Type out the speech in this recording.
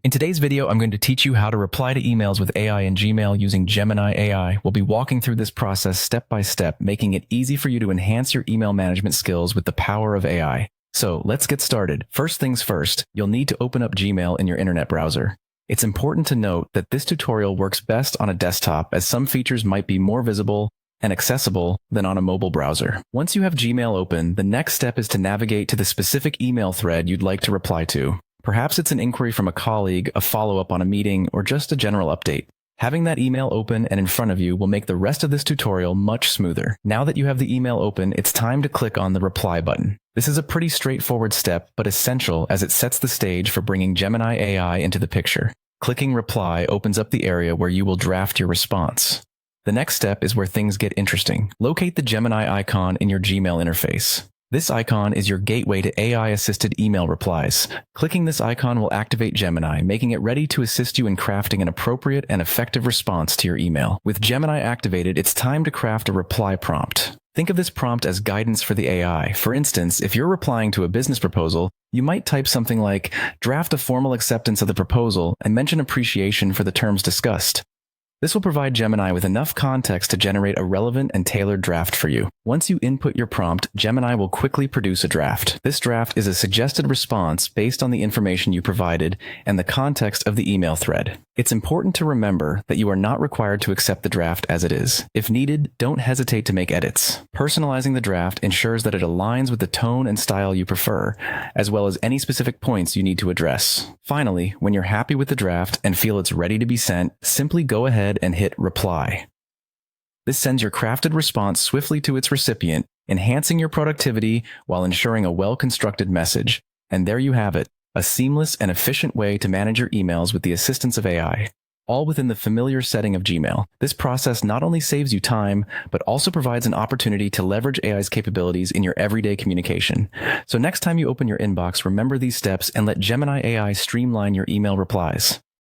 In today's video, I'm going to teach you how to reply to emails with AI in Gmail using Gemini AI. We'll be walking through this process step by step, making it easy for you to enhance your email management skills with the power of AI. So let's get started. First things first, you'll need to open up Gmail in your internet browser. It's important to note that this tutorial works best on a desktop, as some features might be more visible and accessible than on a mobile browser. Once you have Gmail open, the next step is to navigate to the specific email thread you'd like to reply to. Perhaps it's an inquiry from a colleague, a follow-up on a meeting, or just a general update. Having that email open and in front of you will make the rest of this tutorial much smoother. Now that you have the email open, it's time to click on the reply button. This is a pretty straightforward step, but essential as it sets the stage for bringing Gemini AI into the picture. Clicking reply opens up the area where you will draft your response. The next step is where things get interesting. Locate the Gemini icon in your Gmail interface. This icon is your gateway to AI-assisted email replies. Clicking this icon will activate Gemini, making it ready to assist you in crafting an appropriate and effective response to your email. With Gemini activated, it's time to craft a reply prompt. Think of this prompt as guidance for the AI. For instance, if you're replying to a business proposal, you might type something like, "Draft a formal acceptance of the proposal and mention appreciation for the terms discussed." This will provide Gemini with enough context to generate a relevant and tailored draft for you. Once you input your prompt, Gemini will quickly produce a draft. This draft is a suggested response based on the information you provided and the context of the email thread. It's important to remember that you are not required to accept the draft as it is. If needed, don't hesitate to make edits. Personalizing the draft ensures that it aligns with the tone and style you prefer, as well as any specific points you need to address. Finally, when you're happy with the draft and feel it's ready to be sent, simply go ahead and hit reply. This sends your crafted response swiftly to its recipient, enhancing your productivity while ensuring a well-constructed message. And there you have it, a seamless and efficient way to manage your emails with the assistance of AI, all within the familiar setting of Gmail. This process not only saves you time, but also provides an opportunity to leverage AI's capabilities in your everyday communication. So next time you open your inbox, remember these steps and let Gemini AI streamline your email replies.